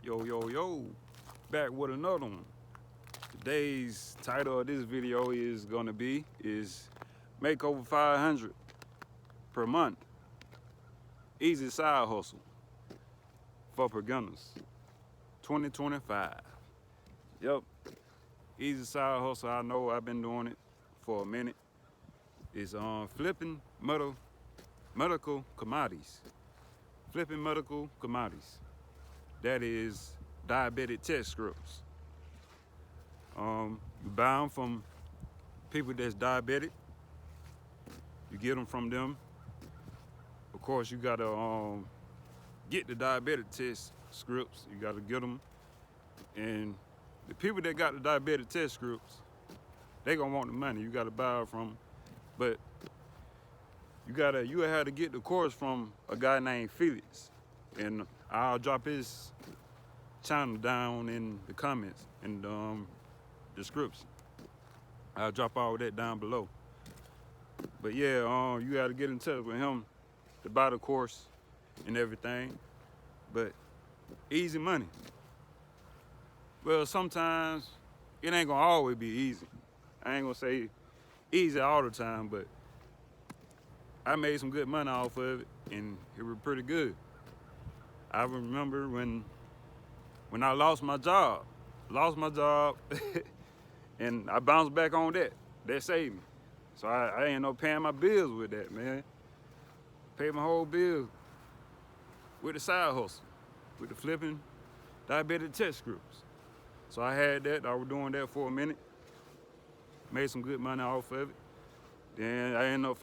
Yo, back with another one. Today's title of this video is gonna be make over 500 per month. Easy side hustle for beginners. 2025. Yep, easy side hustle. I know I've been doing it for a minute. It's flipping medical commodities. Flipping medical commodities. That is diabetic test scripts. You buy them from people that's diabetic. You get them from them. Of course, you gotta get the diabetic test scripts. You gotta get them, and the people that got the diabetic test scripts, they gonna want the money. You gotta buy it from, but you have to get the course from a guy named Felix, and I'll drop his channel down in the comments and description. I'll drop all that down below. But yeah, you got to get in touch with him to buy the course and everything. But easy money. Well, sometimes it ain't gonna always be easy. I ain't gonna say easy all the time, but I made some good money off of it, and it was pretty good. I remember when I lost my job, and I bounced back on that. That saved me. So I ain't no paying my bills with that, man. Paid my whole bill with the side hustle, with the flipping diabetic test scripts. So I had that. I was doing that for a minute. Made some good money off of it. Then I ended up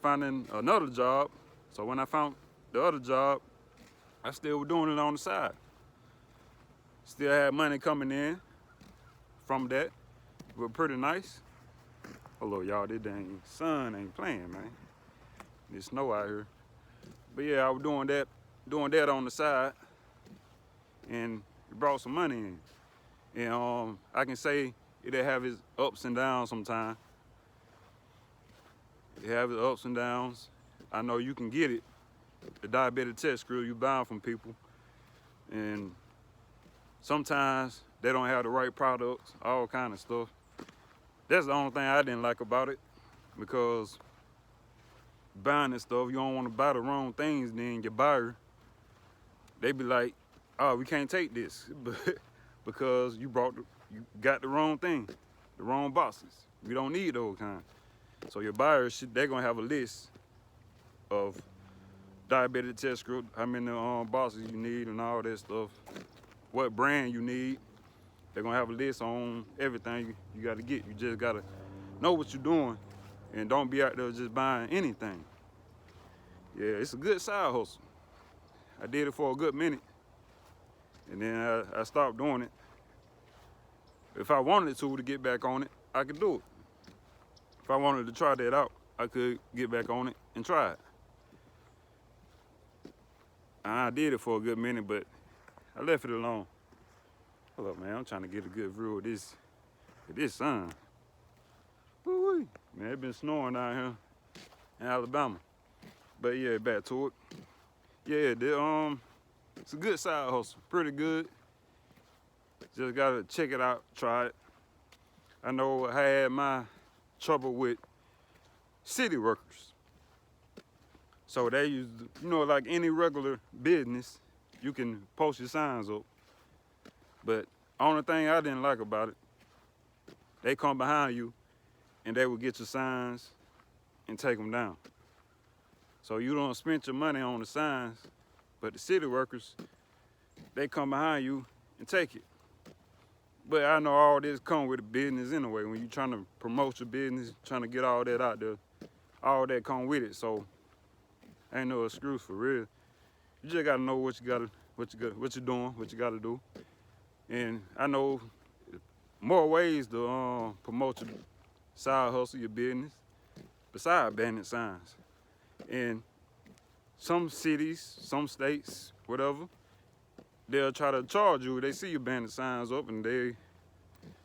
finding another job. So when I found the other job, I still was doing it on the side. Still had money coming in from that. It was pretty nice. Hello, y'all. This dang sun ain't playing, man. It's snow out here. But yeah, I was doing that on the side, and it brought some money in. And I can say it'll have its ups and downs sometimes. It have its ups and downs. I know you can get it. The diabetic test script you buy from people, and sometimes they don't have the right products, all kind of stuff. That's the only thing I didn't like about it, because buying this stuff, you don't want to buy the wrong things. Then your buyer, they be like, "Oh, we can't take this," because you got the wrong thing, the wrong boxes. We don't need those kind. So your buyers, they're gonna have a list of diabetic test script, how many boxes you need and all that stuff, what brand you need. They're gonna have a list on everything you gotta get. You just gotta know what you're doing, and don't be out there just buying anything. Yeah, it's a good side hustle. I did it for a good minute, and then I stopped doing it. If I wanted to get back on it, I could do it. If I wanted to try that out, I could get back on it and try it. I did it for a good minute, but I left it alone. Hold up, man. I'm trying to get a good view of this sun. Woo-wee. Man, it's been snowing down here in Alabama. But yeah, back to it. Yeah, it's a good side hustle. Pretty good. Just gotta check it out, try it. I know I had my trouble with city workers. So they use, like any regular business, you can post your signs up. But only thing I didn't like about it, they come behind you and they will get your signs and take them down. So you don't spend your money on the signs, but the city workers, they come behind you and take it. But I know all this come with the business anyway. When you're trying to promote your business, trying to get all that out there, all that come with it. So ain't no excuse for real. You just gotta know what you're doing, what you gotta do. And I know more ways to promote your side hustle, your business, besides banning signs. And some cities, some states, whatever, they'll try to charge you. They see you banning signs up, and they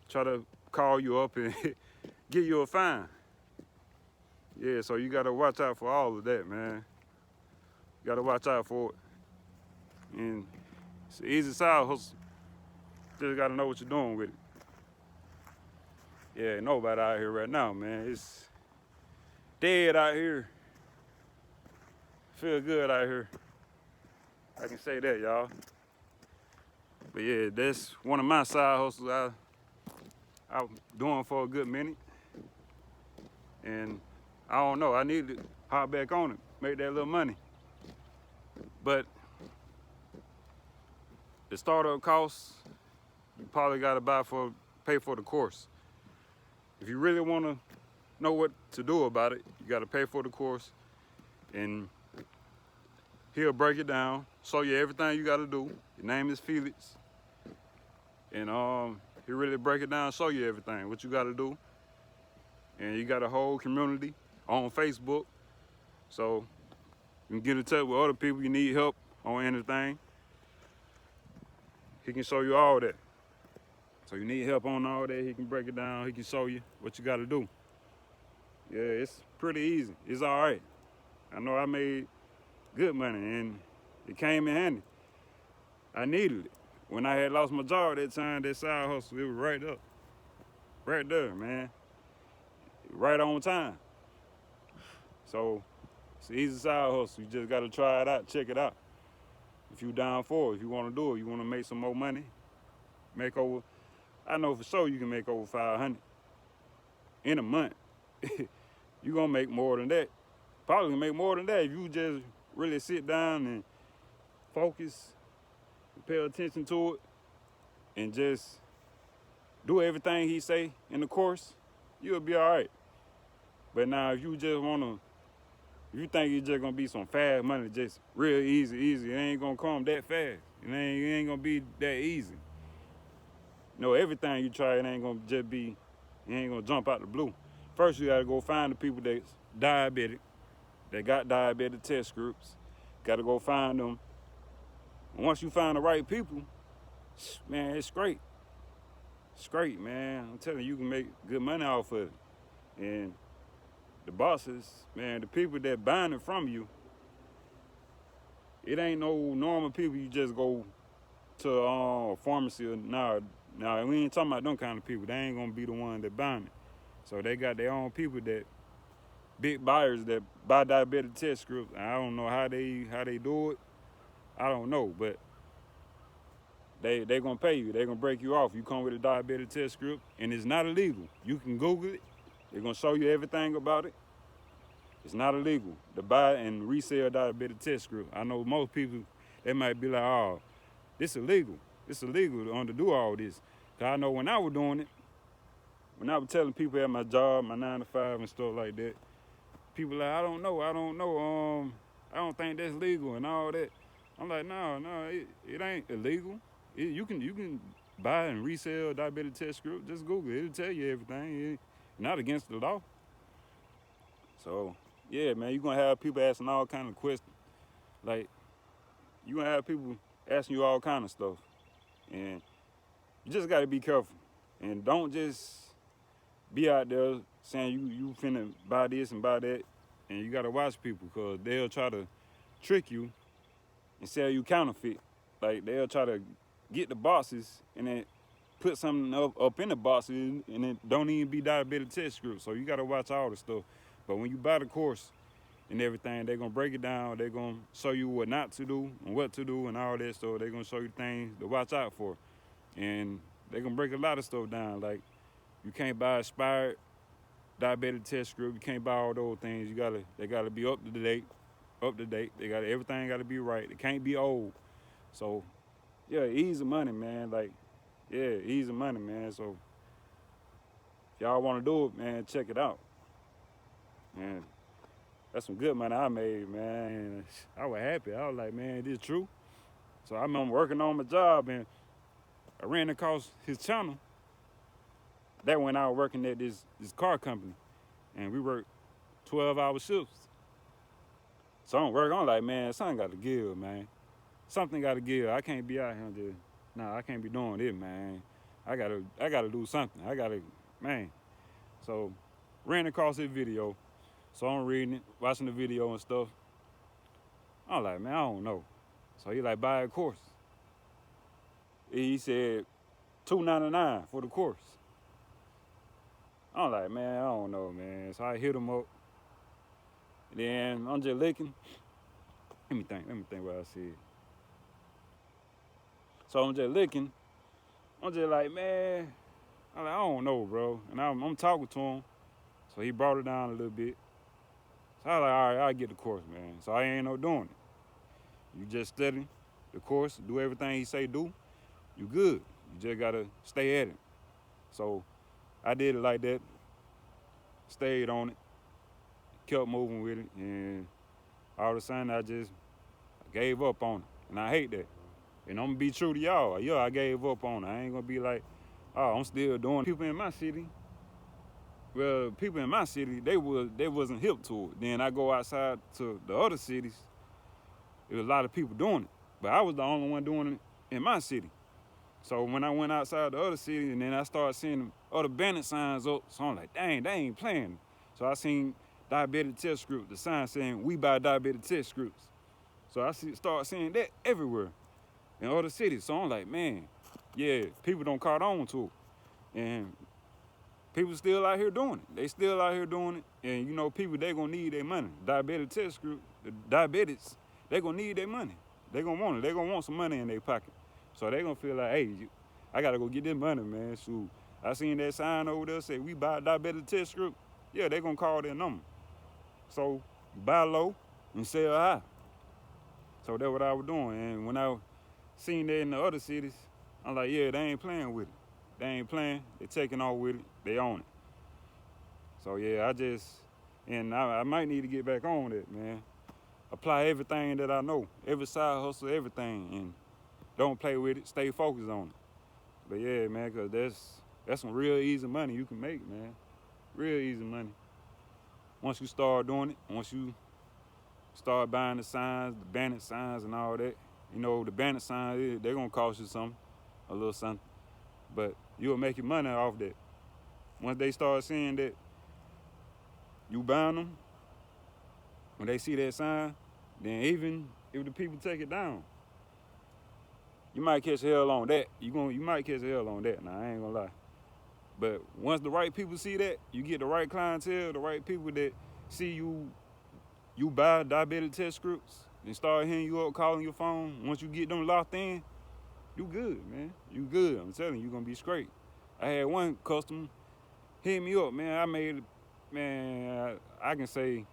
try to call you up and give you a fine. Yeah, so you gotta watch out for all of that, man. You gotta watch out for it. And It's an easy side hustle. Just gotta know what you're doing with it. Yeah, ain't nobody out here right now, man. It's dead out here. Feel good out here. I can say that, y'all. But yeah, that's one of my side hustles I'm doing for a good minute. And I don't know, I need to hop back on it, make that little money. But the startup costs, you probably gotta pay for the course. If you really wanna know what to do about it, you gotta pay for the course, and he'll break it down, show you everything you gotta do. Your name is Felix. And he'll really break it down, show you everything, what you gotta do. And you got a whole community on Facebook. So you can get in touch with other people you need help on anything. He can show you all that. So you need help on all that, he can break it down, he can show you what you gotta do. Yeah, it's pretty easy. It's all right. I know I made good money and it came in handy. I needed it. When I had lost my job that time, that side hustle, it was right up. Right there, man. Right on time. So it's an easy side hustle. You just gotta try it out, check it out. If you down for it, if you wanna do it, you wanna make some more money, I know for sure you can make over 500 in a month. You gonna make more than that. Probably make more than that if you just really sit down and focus, and pay attention to it, and just do everything he say in the course, you'll be all right. But now if you think it's just gonna be some fast money, just real easy, it ain't gonna come that fast. It ain't gonna be that easy. No, everything you try, it ain't gonna jump out the blue. First, you gotta go find the people that's diabetic, that got diabetic test groups. Gotta go find them. And once you find the right people, man, it's great. It's great, man. I'm telling you, you can make good money off of it. And the bosses, man, the people that buying it from you, it ain't no normal people you just go to a pharmacy or Now, we ain't talking about them kind of people. They ain't gonna be the one that buying it. So they got their own people that big buyers that buy diabetic test scripts. I don't know how they do it. I don't know, but they gonna pay you. They gonna break you off. You come with a diabetic test script, and it's not illegal. You can Google it. They're gonna show you everything about it. It's not illegal to buy and resell diabetic test script. I know most people, they might be like, oh, this illegal. It's illegal to do all this. Cause I know when I was doing it, when I was telling people at my job, my 9 to 5 and stuff like that, people like, I don't know, I don't think that's legal and all that. I'm like, no, it ain't illegal. You can buy and resell diabetic test script. Just Google it. It'll tell you everything. It's not against the law. So, yeah, man, you're going to have people asking all kind of questions. Like, you're going to have people asking you all kind of stuff. And you just got to be careful. And don't just be out there saying you finna buy this and buy that. And you got to watch people because they'll try to trick you and sell you counterfeit. Like, they'll try to get the boxes and then put something up in the boxes and it don't even be diabetic test script. So you got to watch all the stuff. But when you buy the course and everything, they're going to break it down. They're going to show you what not to do and what to do and all that stuff. They're going to show you things to watch out for. And they're going to break a lot of stuff down. Like, you can't buy expired diabetic test script. You can't buy all those things. They got to be up to date. Everything got to be right. It can't be old. So, yeah, easy money, man. Like, yeah, easy money, man. So, if y'all want to do it, man, check it out. Man, that's some good money I made, man. And I was happy. I was like, man, this is true. So I remember working on my job and I ran across his channel. That when I was working at this car company. And we worked 12-hour shifts. So I'm working, I'm like, man, something got to give, man. Something got to give. I can't be out here I can't be doing this, man. I gotta do something. Man. So ran across this video. So I'm reading it, watching the video and stuff. I'm like, man, I don't know. So he like, buy a course. he said $2.99 for the course. I'm like, man, I don't know, man. So I hit him up. Then I'm just looking. Let me think what I said. So I'm just looking. I'm just like, man, I don't know, bro. And I'm talking to him. So he brought it down a little bit. So I was like, all right, I'll get the course, man. So I ain't no doing it. You just study the course, do everything he say do, you good. You just gotta stay at it. So I did it like that, stayed on it, kept moving with it, and all of a sudden I just gave up on it. And I hate that. And I'm gonna be true to y'all. Yeah, I gave up on it. I ain't gonna be like, oh, I'm still doing it. People in my city, well, people in my city, they wasn't hip to it. Then I go outside to the other cities, there was a lot of people doing it. But I was the only one doing it in my city. So when I went outside the other city and then I started seeing other bandit signs up, so I'm like, dang, they ain't playing. So I seen diabetic test strips, the sign saying, we buy diabetic test strips. So I start seeing that everywhere in other cities. So I'm like, man, yeah, people don't caught on to it. And people still out here doing it. They still out here doing it. And you know, people, they gonna need their money. Diabetic test strip, the diabetics, they gonna need their money. They gonna want it. They gonna want some money in their pocket. So they gonna feel like, hey, I gotta go get this money, man. So I seen that sign over there say, we buy a diabetic test strip. Yeah, they gonna call their number. So buy low and sell high. So that's what I was doing. And when I seen that in the other cities, I'm like, yeah, they ain't playing with it. They ain't playing. They taking off with it. They own it. So yeah, I might need to get back on that, man. Apply everything that I know, every side hustle, everything, and don't play with it. Stay focused on it. But yeah, man, cause that's some real easy money you can make, man. Real easy money. Once you start doing it, once you start buying the signs, the bandit signs and all that, you know, the bandit signs, they're gonna cost you something, a little something. But you'll make your money off that. Once they start seeing that you buying them, when they see that sign, then even if the people take it down, you might catch hell on that. You might catch hell on that. Now I ain't gonna lie. But once the right people see that, you get the right clientele, the right people that see you buy diabetic test scripts and start hitting you up, calling your phone. Once you get them locked in, you good, man. You good. I'm telling you, you're gonna be straight. I had one customer hit me up, man. I can say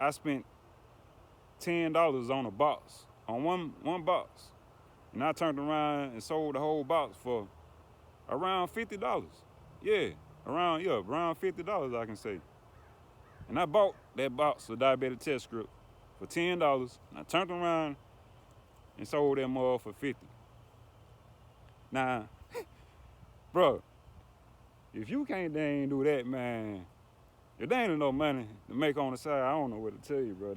I spent $10 on a box, on one box. And I turned around and sold the whole box for around $50. Yeah, around $50, I can say. And I bought that box of diabetic test script for $10. And I turned around and sold that mug for $50. Now, bro, if you can't dang do that, man, if there ain't enough money to make on the side, I don't know what to tell you, bro.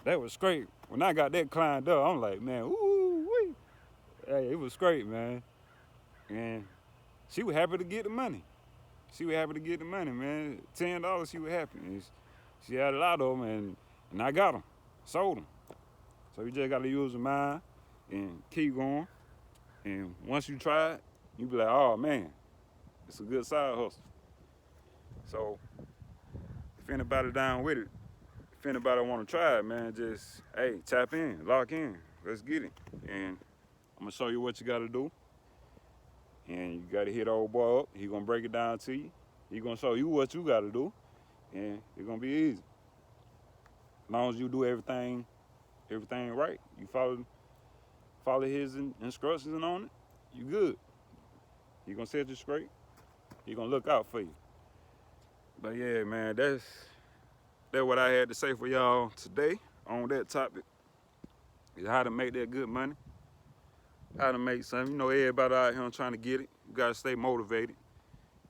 That was great. When I got that client up, I'm like, man, ooh-wee. Hey, it was great, man. And she was happy to get the money. Man. $10, she was happy. And she had a lot of them, and I got them, sold them. So you just got to use your mind and keep going. And once you try it, you be like, oh, man, it's a good side hustle. So if anybody down with it, if anybody want to try it, man, just, hey, tap in, lock in. Let's get it. And I'm going to show you what you got to do. And you got to hit old boy up. He going to break it down to you. He going to show you what you got to do. And it's going to be easy. As long as you do everything right, you follow his instructions on it, you good. He going to set you straight. He going to look out for you. But yeah, man, that's what I had to say for y'all today on that topic. Is how to make that good money. How to make something. You know, everybody out here trying to get it. You got to stay motivated.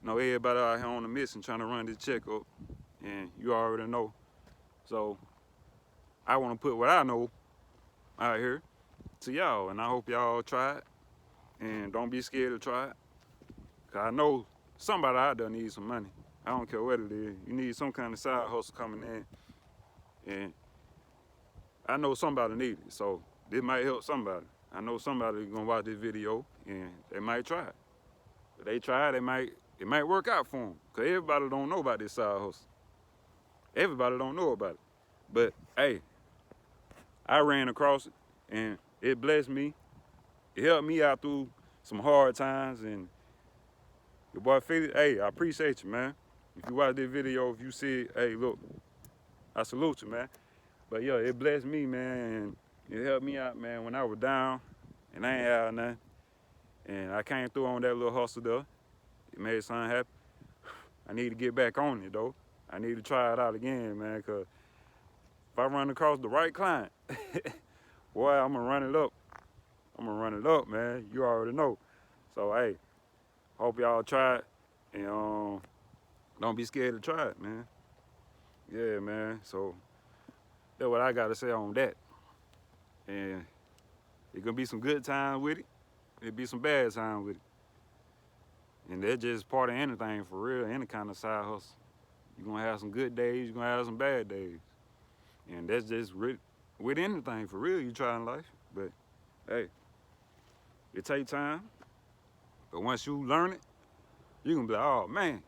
You know, everybody out here on the mission trying to run this check up. And you already know. So I want to put what I know out here to y'all. And I hope y'all try it. And don't be scared to try it. Because I know somebody out there needs some money. I don't care what it is. You need some kind of side hustle coming in. And I know somebody needs it. So this might help somebody. I know somebody gonna watch this video and they might try it. If they try it, it might work out for them. Cause everybody don't know about this side hustle. Everybody don't know about it. But hey, I ran across it and it blessed me. It helped me out through some hard times. And your boy Felix, hey, I appreciate you, man. If you watch this video, if you see it, hey, look, I salute you, man. But yeah, it blessed me, man, and it helped me out, man, when I was down and I ain't had nothing. And I came through on that little hustle there. It made something happen. I need to get back on it, though. I need to try it out again, man, because if I run across the right client, boy, I'm going to run it up. I'm going to run it up, man. You already know. So, hey, hope y'all try it. And don't be scared to try it, man. Yeah, man. So that's what I got to say on that. And it gonna be some good times with it. It'll be some bad times with it. And that's just part of anything for real, any kind of side hustle. You're gonna have some good days, you're gonna have some bad days. And that's just with anything for real you try in life. But hey, it takes time. But once you learn it, you're gonna be like, oh man,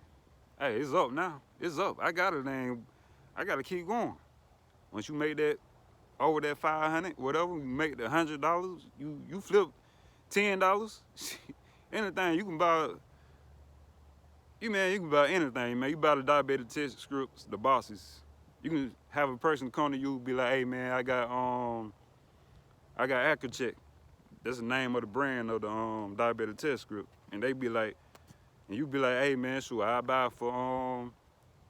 hey, it's up now. It's up. I got it, and I gotta keep going. Once you make that over that 500, whatever, you make the $100, you flip $10. Anything you can buy. You can buy anything, man. You buy the diabetic test scripts, the bosses. You can have a person come to you, be like, hey man, I got Accucheck. That's the name of the brand of the diabetic test script. And they be like, and you be like, hey man, sure, I buy it for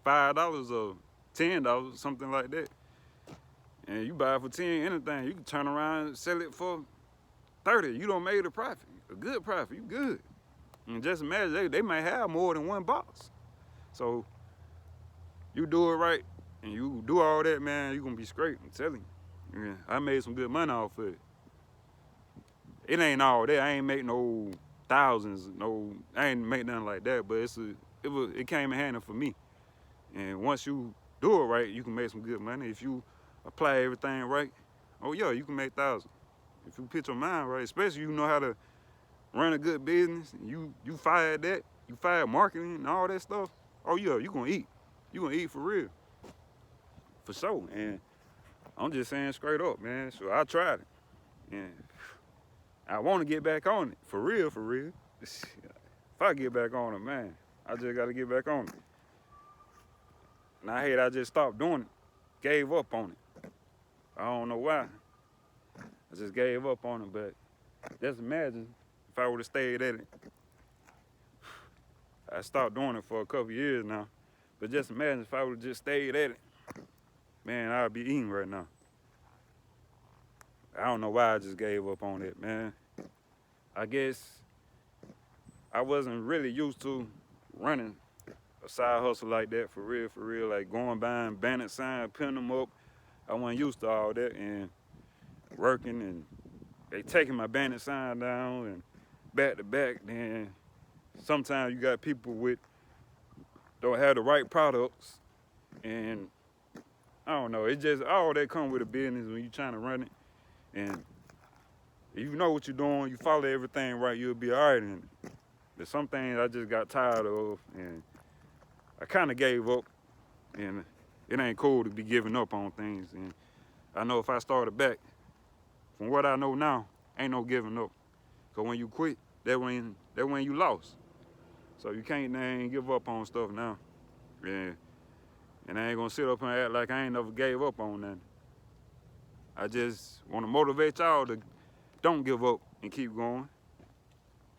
$5 or $10, something like that. And you buy it for 10, anything, you can turn around and sell it for 30. You don't make a profit, a good profit, you good. And just imagine, they might have more than one box. So you do it right and you do all that, man, you're gonna be straight, I'm telling you. Yeah, I made some good money off of it. It ain't all that, I ain't make no thousands, I ain't make nothing like that, but it came in handy for me. And once you do it right, you can make some good money. If you apply everything right, oh yeah, you can make thousands. If you put your mind right, especially you know how to run a good business, you fired that, you fired marketing and all that stuff, oh yeah, you gonna eat. You gonna eat for real. For sure. And I'm just saying straight up, man. So I tried it. And I wanna get back on it. For real, for real. If I get back on it, man, I just gotta get back on it. And I just stopped doing it. Gave up on it. I don't know why. I just gave up on it, but just imagine if I would have stayed at it. I stopped doing it for a couple years now, but just imagine if I would have just stayed at it. Man, I'd be eating right now. I don't know why I just gave up on it, man. I guess I wasn't really used to running a side hustle like that for real, like going buying bandit signs, pinning them up. I wasn't used to all that and working, and they taking my bandit sign down and back to back. Then sometimes you got people don't have the right products, and I don't know, it just all that come with a business when you trying to run it. And if you know what you're doing, you follow everything right, you'll be all right in it. There's some things I just got tired of, and I kind of gave up, and it ain't cool to be giving up on things. And I know if I started back, from what I know now, ain't no giving up. Cause when you quit, that when you lost. So you can't give up on stuff now. And I ain't gonna sit up and act like I ain't never gave up on nothing. I just wanna motivate y'all to don't give up and keep going.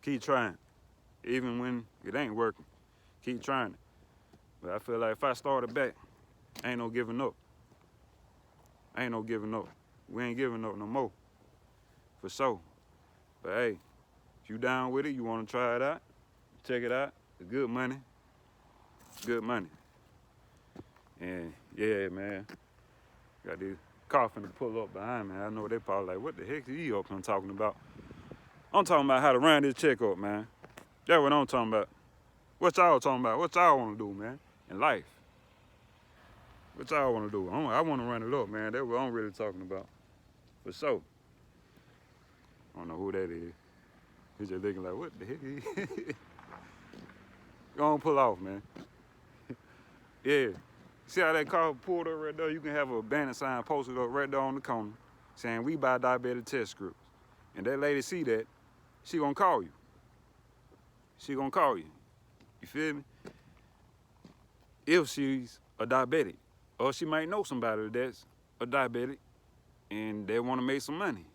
Keep trying. Even when it ain't working, keep trying it. But I feel like if I started back, ain't no giving up. Ain't no giving up. We ain't giving up no more. For sure. But hey, if you down with it, you wanna try it out, check it out. It's good money. Good money. And yeah, man. Got this coffin to pull up behind me. I know they probably like, what the heck is he up and talking about? I'm talking about how to run this check up, man. That's what I'm talking about. What y'all talking about? What y'all want to do, man, in life? What y'all want to do? I want to run it up, man. That's what I'm really talking about. For sure. I don't know who that is. He's just looking like, what the heck? Go on, pull off, man. Yeah. See how that car pulled up right there? You can have a banner sign posted up right there on the corner saying, we buy diabetic test strips. And that lady see that, she gonna call you. She gonna call you. You feel me? If she's a diabetic. Or she might know somebody that's a diabetic and they wanna make some money.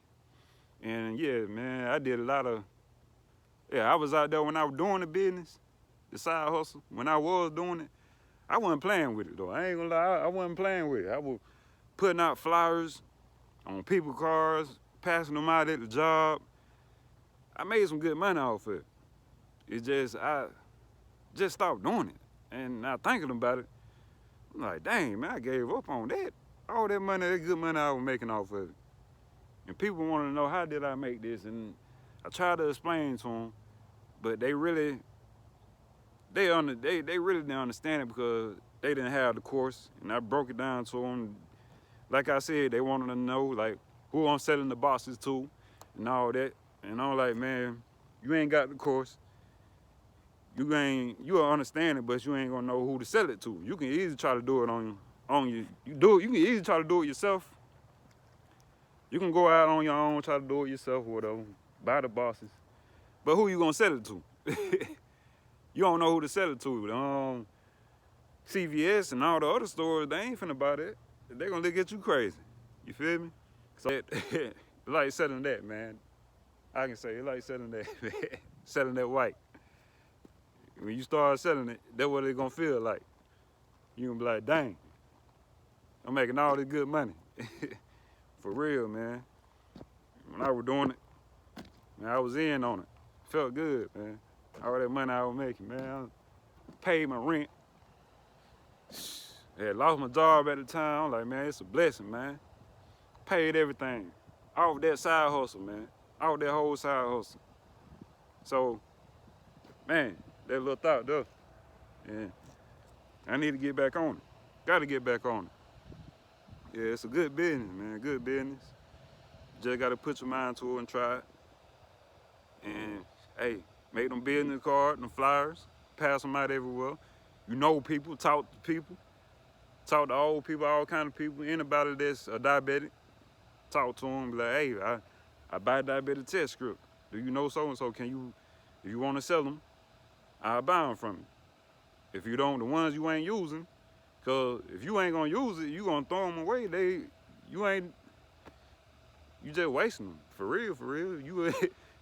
And yeah, man, I did a lot of, I was out there when I was doing the business, the side hustle. When I was doing it, I wasn't playing with it though. I ain't gonna lie, I wasn't playing with it. I was putting out flyers on people's cars, passing them out at the job. I made some good money off it. It's just, I just stopped doing it. And now thinking about it, I'm like, dang, man, I gave up on that. All that money, that good money I was making off of it. And people want to know, how did I make this? And I tried to explain to them, but they really didn't understand it because they didn't have the course. And I broke it down to them. Like I said, they wanted to know, like, who I'm selling the boxes to and all that. And I'm like, man, you ain't got the course. You'll understand it, but you ain't gonna know who to sell it to. You can easily try to do it on you. You can easily try to do it yourself. You can go out on your own, try to do it yourself or whatever, buy the boxes. But who you gonna sell it to? You don't know who to sell it to. CVS and all the other stores, they ain't finna buy that. They gonna look at you crazy. You feel me? So it's like selling that, man. I can say it's like selling that, man. Selling that white. When you start selling it, that's what it's gonna feel like. You gonna be like, dang, I'm making all this good money. For real, man. When I was doing it, man, I was in on it. Felt good, man. All that money I was making, man. I paid my rent. I had lost my job at the time. I'm like, man, it's a blessing, man. Paid everything. Off that side hustle, man. Off that whole side hustle. So, man, that little thought though. Yeah. I need to get back on it. Gotta get back on it. Yeah, it's a good business, man. Good business. Just gotta put your mind to it and try it. And hey, make them business cards, them flyers, pass them out everywhere. You know people, talk to people. Talk to old people, all kind of people. Anybody that's a diabetic, talk to them. Be like, hey, I buy diabetic test script. Do you know so-and-so? If you want to sell them, I'll buy them from you. If you don't, the ones you ain't using, because if you ain't going to use it, you going to throw them away. You just wasting them. For real.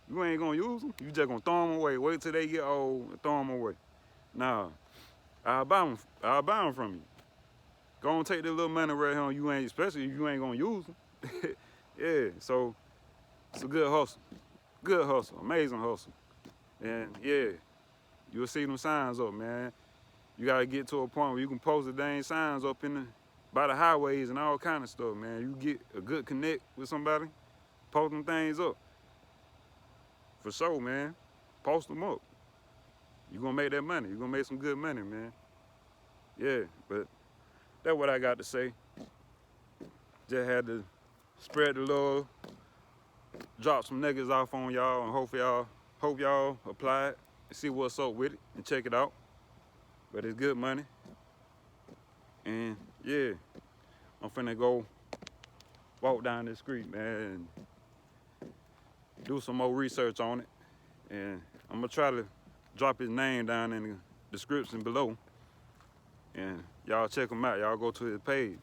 You ain't going to use them. You just going to throw them away. Wait till they get old and throw them away. Nah, I'll buy them from you. Go and take that little money right here. Especially if you ain't going to use them. Yeah, so it's a good hustle. Good hustle. Amazing hustle. And yeah, you'll see them signs up, man. You gotta get to a point where you can post the dang signs up by the highways and all kind of stuff, man. You get a good connect with somebody, post them things up. For sure, man. Post them up. You gonna make that money. You gonna make some good money, man. Yeah, but that's what I got to say. Just had to spread the love, drop some niggas off on y'all, and hope y'all apply it and see what's up with it and check it out. But it's good money. And yeah, I'm finna go walk down the street, man, and do some more research on it. And I'm gonna try to drop his name down in the description below. And y'all check him out. Y'all go to his page.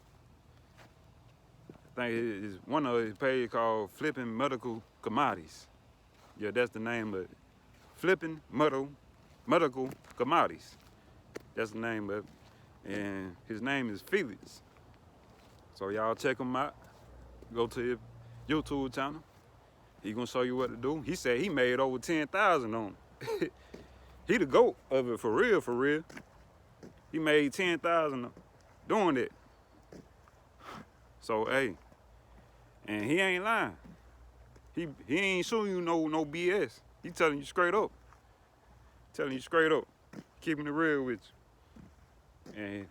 I think it's one of his page called Flipping Medical Commodities. Yeah, that's the name of it. Flipping Medical Commodities. That's the name of it. And his name is Felix. So y'all check him out. Go to his YouTube channel. He gonna show you what to do. He said he made over 10,000 on it. He the GOAT of it, for real. He made 10,000 doing it. So hey, and he ain't lying. He ain't showing you no BS. He telling you straight up. Keeping it real with you. And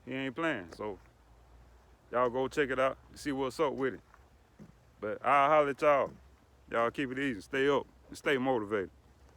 he ain't playing. So y'all go check it out, see what's up with it. But I'll holler at y'all. Y'all keep it easy, stay up, and stay motivated.